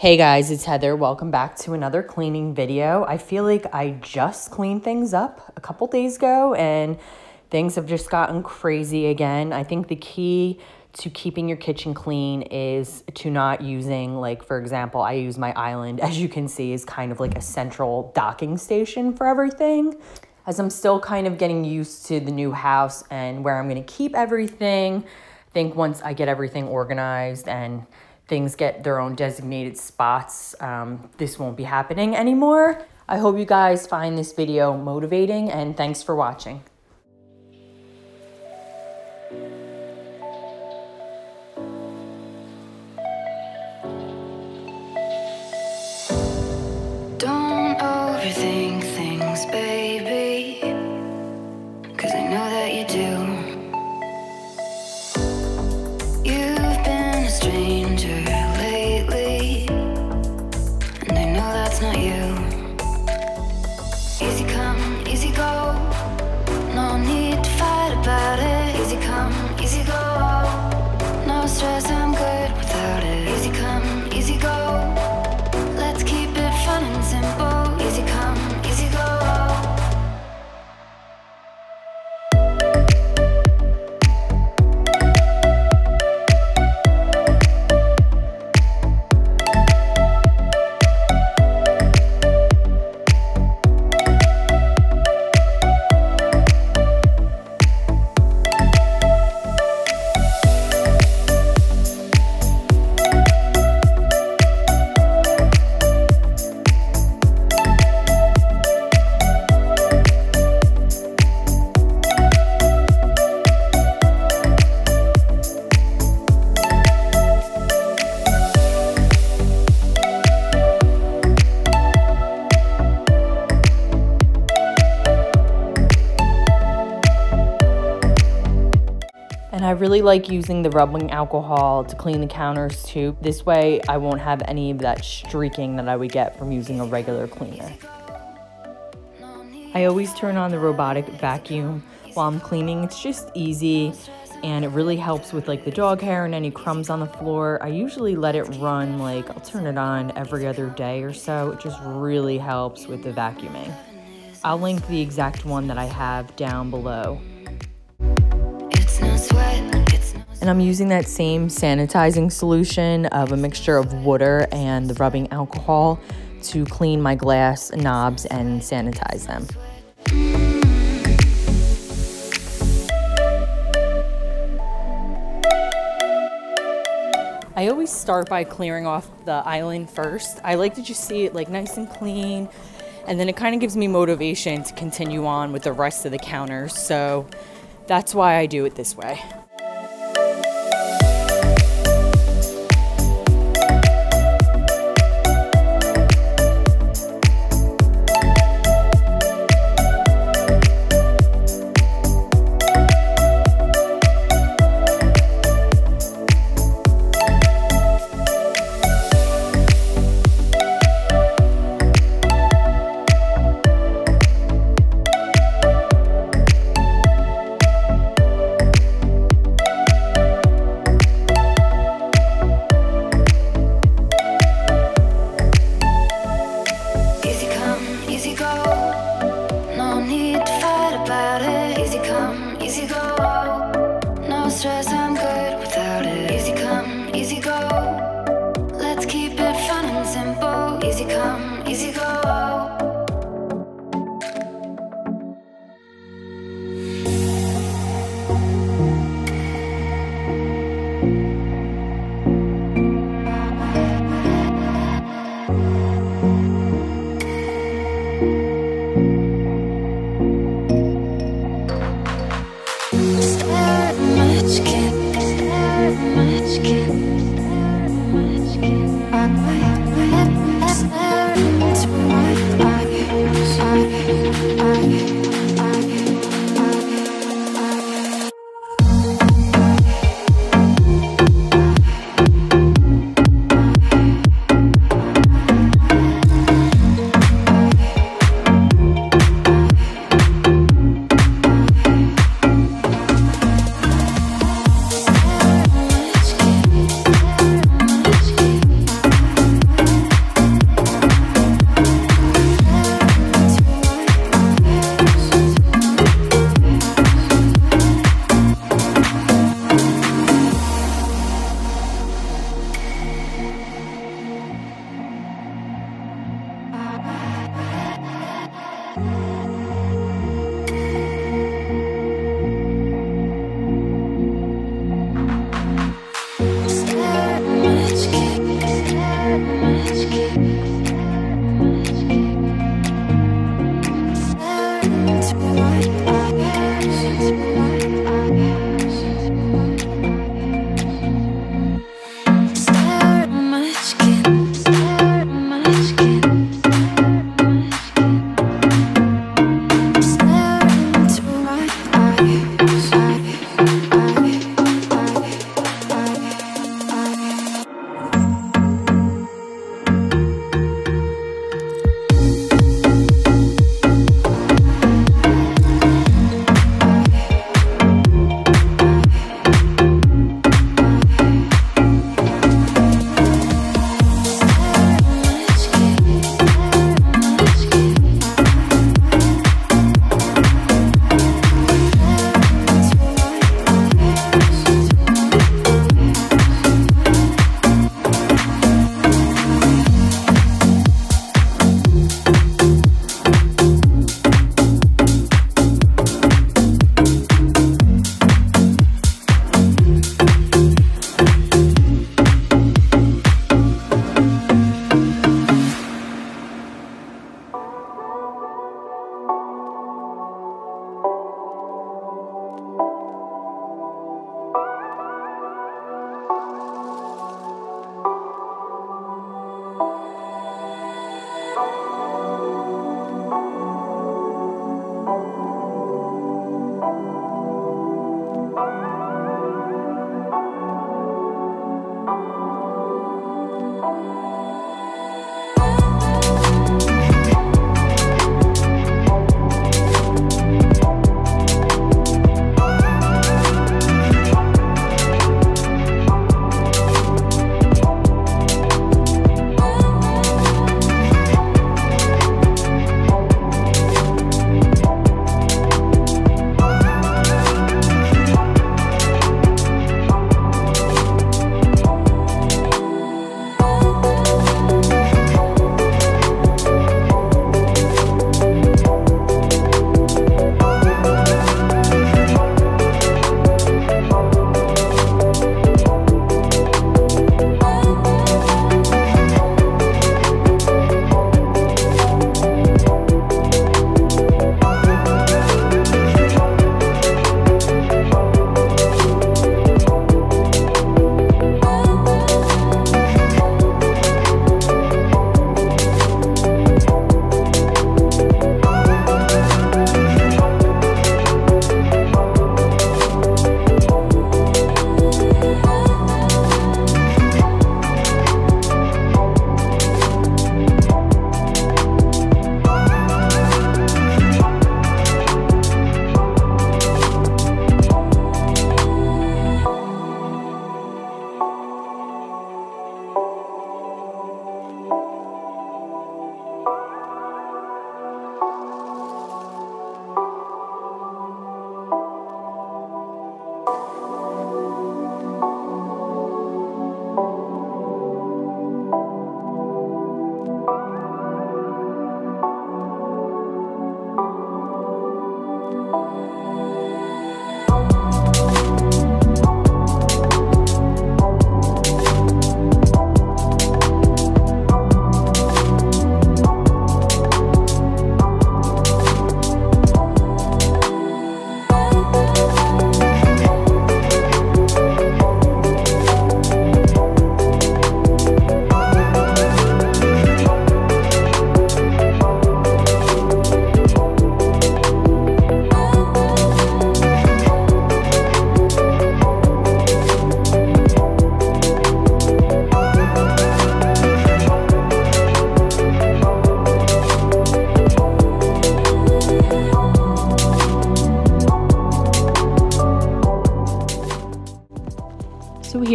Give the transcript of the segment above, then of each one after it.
Hey guys, it's Heather. Welcome back to another cleaning video. I feel like I just cleaned things up a couple days ago and things have just gotten crazy again. I think the key to keeping your kitchen clean is to not using, like, for example, I use my island, as you can see, is kind of like a central docking station for everything. As I'm still kind of getting used to the new house and where I'm going to keep everything, I think once I get everything organized and things get their own designated spots, this won't be happening anymore. I hope you guys find this video motivating, and thanks for watching. Don't overthink things, baby, 'cause I know that you do. You've been a stranger lately, and I know that's not you. Easy come, easy go, no need to fight about it. Easy come, easy go, no stress, I'm good without it. Easy come, easy go, let's keep it fun and simple. Easy come, easy go. And I really like using the rubbing alcohol to clean the counters too. This way I won't have any of that streaking that I would get from using a regular cleaner. I always turn on the robotic vacuum while I'm cleaning. It's just easy and it really helps with like the dog hair and any crumbs on the floor. I usually let it run, like I'll turn it on every other day or so. It just really helps with the vacuuming. I'll link the exact one that I have down below. And I'm using that same sanitizing solution of a mixture of water and the rubbing alcohol to clean my glass knobs and sanitize them. I always start by clearing off the island first. I like to just see it like nice and clean, and then it kind of gives me motivation to continue on with the rest of the counters. So that's why I do it this way. Stress, I'm good without it. Easy come, easy go, let's keep it fun and simple. Easy come, easy go. Much kid.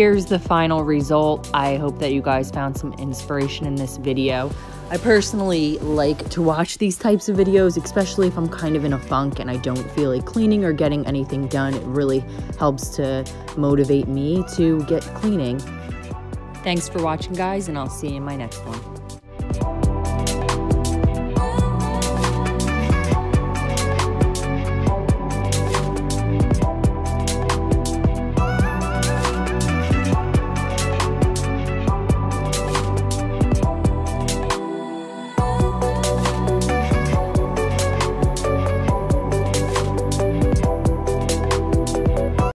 here's the final result. I hope that you guys found some inspiration in this video. I personally like to watch these types of videos, especially if I'm kind of in a funk and I don't feel like cleaning or getting anything done. It really helps to motivate me to get cleaning. Thanks for watching, guys, and I'll see you in my next one.